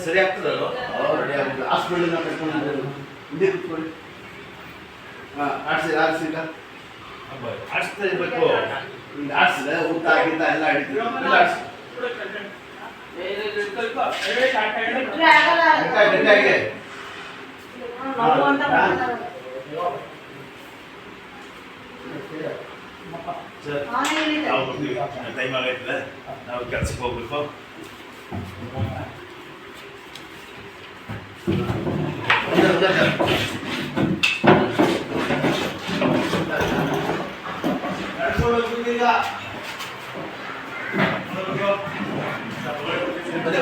ಸರಿ ಆಗ್ತದಲ್ಲ ಹಾಸ್ಪಿಟಲ್ ಹಿಂದೆ ಕೂತ್ಕೊಳ್ಳಿ. ಆಡ್ಸಿದ ಆಡಿಸ್ತಾ ಇರಬೇಕು. ಆಡ್ಸಿದೆ ಊಟ ಆಗಿದ್ದ ಎಲ್ಲ ಹಿಡಿತೀವಿ. ಟೈಮ್ ಆಗೈತದೆ, ನಾವು ಕೆಲ್ಸಕ್ಕೆ ಹೋಗ್ಬೇಕು.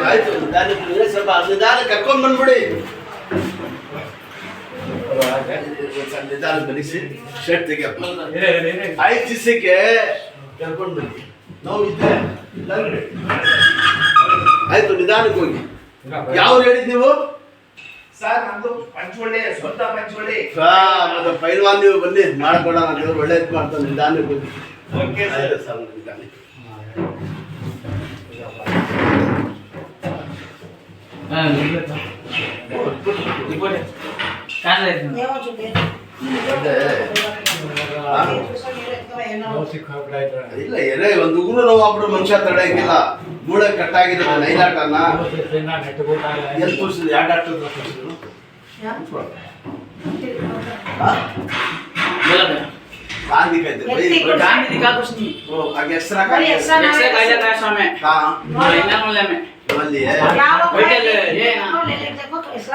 ಆಯ್ತು, ಸ್ವಲ್ಪ ನಿಧಾನ ಕರ್ಕೊಂಡ್ ಬಂದ್ಬಿಡಿ. ನಿಧಾನ ಬನಿಸಿ ಶರ್ಟ್ ತೆಗಿಯಪ್ಪ. 5 ದಿವಸಕ್ಕೆ ಕರ್ಕೊಂಡು ಬನ್ನಿ. ನೋವು ಇದ್ದೆ ಆಯ್ತು, ನಿಧಾನಕ್ಕೆ ಹೋಗಿ. ಯಾವ್ದು ಹೇಳಿದ್ ನೀವು? ಸರ್ ನಮ್ದು ಪಂಚವಳ್ಳಿ, ಸ್ವಂತ ಪಂಚವಳ್ಳಿ. ಮತ್ತೆ ಪೈಲ್ವಾನ್ ನೀವು ಬನ್ನಿ, ಮಾಡ್ಕೊಡೋಣ. ದೇವ್ರು ಒಳ್ಳೇದು ಮಾಡ್ತಾನೆ. ನಿಧಾನಕ್ಕೆ ಹೋಗಿ. ಓಕೆ ಸರ್, ನಿಧಾನ. ಇಲ್ಲ, ಏನೇ ಒಂದು ಉಗುರು ನೋವು ಆಗ್ಬಿಟ್ರೆ ಮನುಷ್ಯ ತಡೆಯಂಗಿಲ್ಲ. ಮೂಳೆ ಕಟ್ಟಾಗಿರೋ ನೈಲಾಟನ ಎಲ್ಲಿ ತೋರಿಸಿದ್ರು? ಯಾವ ಡಾಕ್ಟರ್ ತೋರಿಸಿದ್ರು?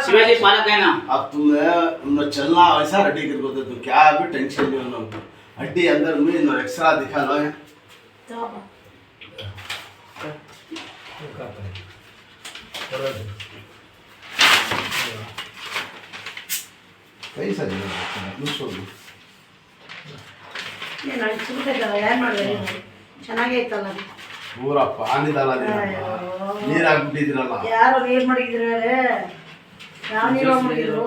शिवाजी पालक है ना। अब तुम्हें चलना वैसा हड्डी कर बोलते तो क्या अभी टेंशन नहीं होना। हड्डी अंदर में एक्सरा दिखा लो है। कैसा ಚೆನ್ನಾಗೈತಲ್ಲ ಪೂರ ಪಾನಿದಲ್ಲ ನೀರು ಹಾಕ್ಬಿಟ್ಟಿದ್ದೀರಲ್ಲ. ಯಾರು ನೀರು ಮಾಡಿದ್ರೆ ಯಾವ ನೀರು ಮಾಡಿದ್ರು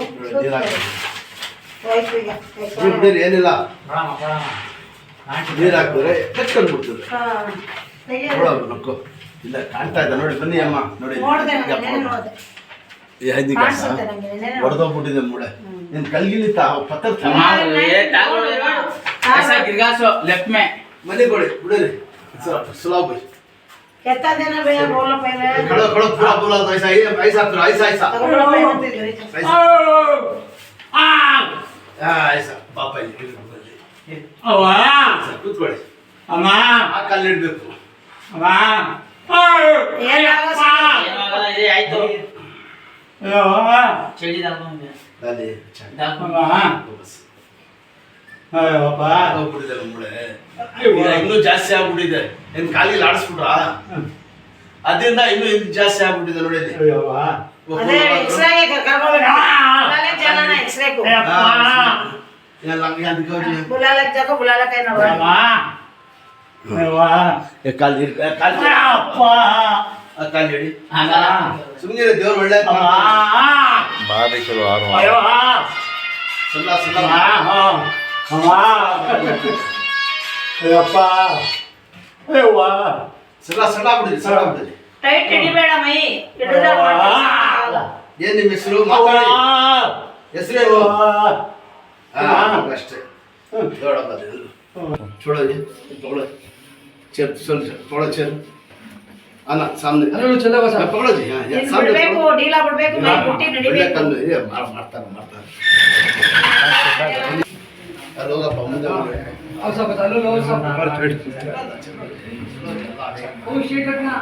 ಏನಿಲ್ಲ, ನೀರು ಹಾಕಿದ್ರೆ ಕಟ್ಕೊಂಡ್ಬಿಡ್ತದೆ. ನಕ್ಕು ಇಲ್ಲ ಕಾಣ್ತಾ ಇದ್ದ ನೋಡಿ. ಬನ್ನಿ ಅಮ್ಮ ನೋಡಿ, ಹೊಡೆದೋಗ್ಬಿಟ್ಟಿದೆ ಮೂಳೆ. ನಿನ್ ಕಲ್ಗಿಲಿತ್ತ ಪತ್ರ ಮನೆ ಕೊಡಿ ಬಿಡರಿ. सुलाओ भाई कहता देना भैया बोलो पहले खड़ो खड़ो पूरा बोला तो ऐसा ही ऐसा फिर ऐसा ऐसा ऐसा पापा जी अवा कुछ बड़े अम्मा आ कल ಇಡಬೇಕು अम्मा ಏನಾಗಲ್ಲ ಇದೆ ಆಯ್ತು. ಅಯ್ಯೋ ಚಳಿ ತಗೊಂಡೆ ದಾಲಿ ಅಮ್ಮ ಅಯ್ಯಪ್ಪ ಹೋಗ್ಬಿಟ್ಟಿದೆ ಮೂಳೆ. ಇನ್ನೂ ಜಾಸ್ತಿ ಆಗ್ಬಿಟ್ಟಿದೆ. ಏನ್ ಕಾಲಿಗೆ ಆಡಿಸ್ಬಿಟ್ರಾ? ಅದರಿಂದ ಇನ್ನೂ ಜಾಸ್ತಿ ಆಗ್ಬಿಟ್ಟಿದೆ ನೋಡಿ. ಅದೇ ಎಕ್ಸ್ರೇ ಕರ್ಕೊಂಡು बुलाले जाना ना एक्सरे को यार लग गया दिखाओ जी बुला लग जाको बुला लग कहना ये काल ಅಪ್ಪ काल रेडी हां सुनिए देवर ಒಳ್ಳೆ ಬಾರಿ ಚಲೋ ಆರು ಅಯ್ಯೋ ಸಲ್ಲ ಸಲ್ಲ ಅಮ್ಮ ಅಯ್ಯಪ್ಪ ಅಯ್ಯವ್ವ ಸಲ್ಲ ಸಲ್ಲ ಬಿಡಿ ಸಲ್ಲ ಬಿಡಿ ಟೈಟ್ ಹಿಡಿಬೇಡ ಮೈ ಹಿಡಿದ್ರೆ ಏನು ನಿಮ್ಮ ಹೆಸರು ಮಾತಾಡಿ ಹೆಸರೇನು ಅಷ್ಟೇ ದೊಡ್ಡಪ್ಪ छोड़ो जी पकड़ो चल चल पकड़ो चल आना सामने अरे चलो बस पकड़ो जी हां ये सामने ಬೇಕು ಢೀಲಾ ಬಿಡಬೇಕು ಮೈ ಗುಟ್ಟಿ ನಡಿಬೇಕು ಕಲ್ಲು ಏ ಮಾಡ್ತಾರೆ ಅಲ್ಲೋಗಪ್ಪ ಮುಂದೆ अब सब बता लो सब पर छेड़ ओ शिट ना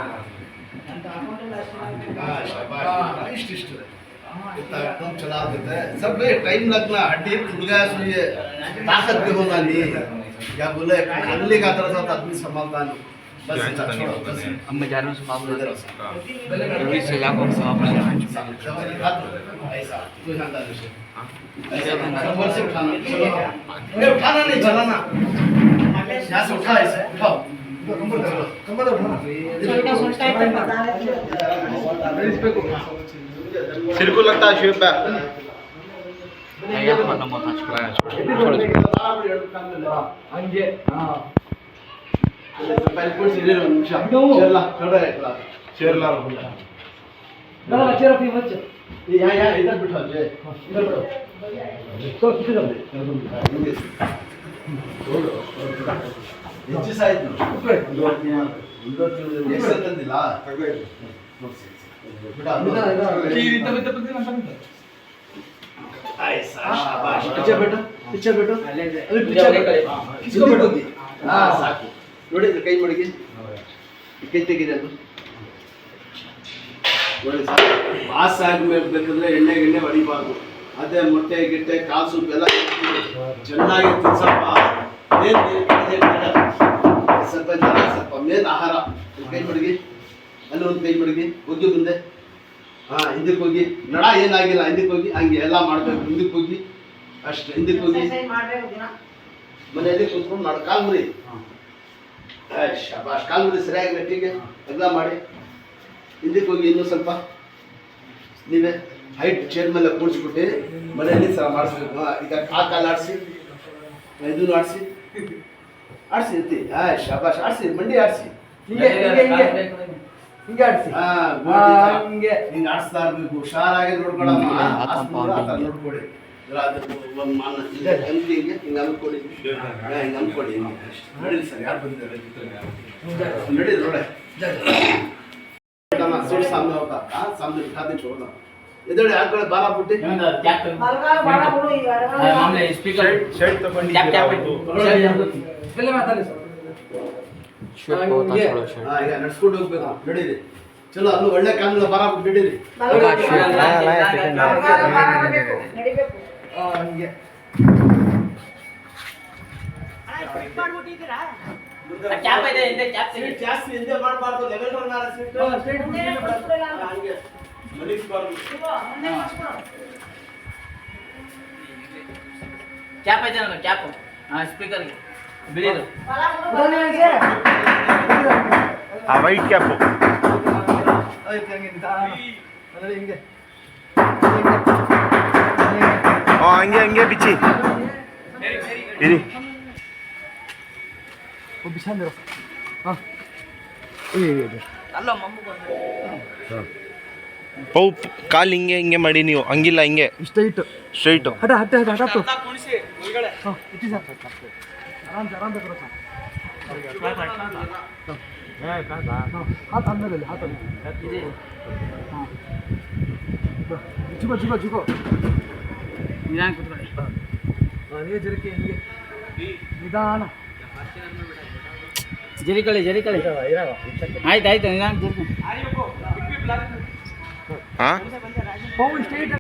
हां शाबाश इष्ट इतना एकदम चला देते हैं सब टाइम लगना हड्डी टूट गया सो ये ताकत भी होगा नहीं क्या बोले अगली का तरह से आदमी संभालता नहीं बस छोड़ो बस हम बाजारों से बाबू इधर रवि से लाखों से वापस ऐसा कोई अंदाज नहीं ऐसा ऊपर से उठाना चलो अरे उठाना नहीं चलाना यहाँ से उठा ऐसे उठाओ कमर उठाना छोटा छोटा है बता रहे सिर को लगता है शेप बैक ಹಂಗೆ ಹಾ चेहरा भी मत इधर बिठा जय इधर बैठो तो किधर है ಹೆಚ್ಚು ಸಾಯ್ತು ಎಷ್ಟು ತಂದಿಲ್ಲ ಪಿಕ್ಚರ್ ಬೇಟು ಪಿಕ್ಚರ್ ಬೇಟು इसको बैठो ಹಾ ಸಾಕು ನೋಡಿ ಇದು ಕೈ ಮಡಗಿ ಕೈ ತೆಗಿದೆ ಅದು ನೋಡಿ ಪಾಸ್ ಆಗಬೇಕಂದ್ರೆ ಎಣ್ಣೆ ಹೊಡಿಬಾರ್ದು ಅದೇ ಮೊಟ್ಟೆ ಗಿಟ್ಟೆ ಕಾಲು ಸೂಪ್ ಎಲ್ಲ ಚೆನ್ನಾಗಿ ತಿನ್ಸಪ್ಪ ಸ್ವಲ್ಪ ಜನ ಸ್ವಲ್ಪ ಮೇನ್ ಆಹಾರ ಕೈ ಮಡಗಿ ಅಲ್ಲಿ ಒಂದು ಕೈ ಮಡಗಿ ಹೋಗಿ ಮುಂದೆ ಹಾಂ ಹಿಂದಕ್ಕೆ ಹೋಗಿ ನಡ ಏನಾಗಿಲ್ಲ ಹಿಂದಕ್ಕೆ ಹೋಗಿ ಹಂಗೆ ಎಲ್ಲ ಮಾಡಬೇಕು ಹಿಂದಕ್ಕೆ ಹೋಗಿ ಅಷ್ಟು ಹಿಂದಕ್ಕೆ ಹೋಗಿ ಮಾಡ್ಬೇಕು ದಿನ ಮನೆಯಲ್ಲಿ ಕೂತ್ಕೊಂಡು ಮಾಡಿ ಕಾಲು ಮುರಿ ಶಾಬಾಷ್ ಕಾಲು ಮುರಿ ಸರಿಯಾಗಿ ನೆಟ್ಟಿಗೆ ಎಲ್ಲ ಮಾಡಿ ಹಿಂದಕ್ಕೆ ಹೋಗಿ ಇನ್ನೂ ಸ್ವಲ್ಪ ನೀವೇ ಹೈಟ್ ಚೇರ್ ಮೇಲೆ ಕೂಡಿಸ್ಬಿಟ್ಟು ಮನೆಯಲ್ಲಿ ಸಹ ಮಾಡಿಸ್ಬೇಕು ಈಗ ಆ ಕಾಲು ಆಡಿಸಿ ಇದನ್ನು ಆಡಿಸಿ ಎತ್ತಿ ಶಾಬಾಷ್ ಆಡಿಸಿ ಮಂಡಿ ಆಡಿಸಿ ಹಿಂಗೆ ಹಿಂಗೆ ಹಿಂಗೆ ಹಿಂಗೆ ಆಡಿಸಿ ಹಿಂಗೆ ಹಿಂಗೆ ಆಡಿಸ್ತಾ ಇರ್ಬೇಕು ಹುಷಾರಾಗಿ ನೋಡ್ಕೊಳಮ್ಮ ನೋಡ್ಕೊಡಿ ಹಿಂಗೆ ಅನ್ಕೊಡಿ ಹಿಂಗೆ ಅನ್ಕೊಡಿ ನೋಡಿ ಸರ್ ಯಾರು ಬಂದಿದ್ದಾರೆ ನಡಿ ನೋಡ सोच सामने होता हाँ सामने बिठा दे छोड़ना इधर यार कर बारह फुटे ಬಲಗಾಲ ಬಾಳ ಬಿಡು ಈಗ ಮಾಮೂಲಿ ಸ್ಪೀಕರ್ ಶರ್ಟ್ ತಗೊಂಡು पहले ಮಾತಾಡಿ ಸರ್ हाँ ಈಗ ನಡ್ಸ್ಕೊಂಡು ಹೋಗ್ಬೇಕು ನಡೀರಿ ಚಲೋ ಅಲ್ಲೂ ಒಳ್ಳೆ ಕಾಲ ಬಾರ ಬಿಟ್ಟು ನಡೀರಿ ನಡಿಬೇಕು ಹಂಗೆ ಸೀಟ್ ಜಾಸ್ತಿ ಹಿಂದೆ ಮಾಡಬಾರ್ದು ಲೆವೆಲ್ ಸೀಟ್ ಹಂಗೆ ಮಲಗಿಸ್ಬಾರ್ದು ಕ್ಯಾಪ್ ಐತೆ ನನ್ನ ಕ್ಯಾಪ್ ಸ್ಪೀಕರ್ಗೆ ಬಿಳಿದು ಆ ವೈಟ್ ಕ್ಯಾಪ್ ಹಿಂಗೆ ಹಂಗೆ ಬಿಚ್ಚಿ ಇರಿ ಬಿಸಾಂದಿರೋ ಹಾಂ ಅಲ್ಲ ಮಮ್ಮು ಬಂದ್ರೆ ಪೌ ಕಾಲು ಹಿಂಗೆ ಮಾಡಿ ನೀವು ಹಂಗಿಲ್ಲ ಹಿಂಗೆ ಇಷ್ಟ ಇಟ್ಟು ಸ್ಟ್ರೈಟು ಹಟ ಹಟ ಹಟ ಹಟು ಹಾಂ ಇಟ್ಟು ಸರ್ ಆರಾಮ್ ಬೇಕು ಸರ್ ಹಾತ್ ಆದ್ಮೇಲೆ ಹಾತ್ ಇದೆ ಹಾಂ ಜಿಗೋ ನಿಧಾನ ಕೂತ್ಕೊಳ್ಳಿ ಹಾಂ ನೀವೇ ಜರಕೆ ಹಿಂಗೆ ನಿಧಾನ ಜರಿಕಳಿ ಆಯ್ತು ನಿಧಾನ ಹಾಂ ಹೋಗು ಸ್ಟ್ರೈಟ್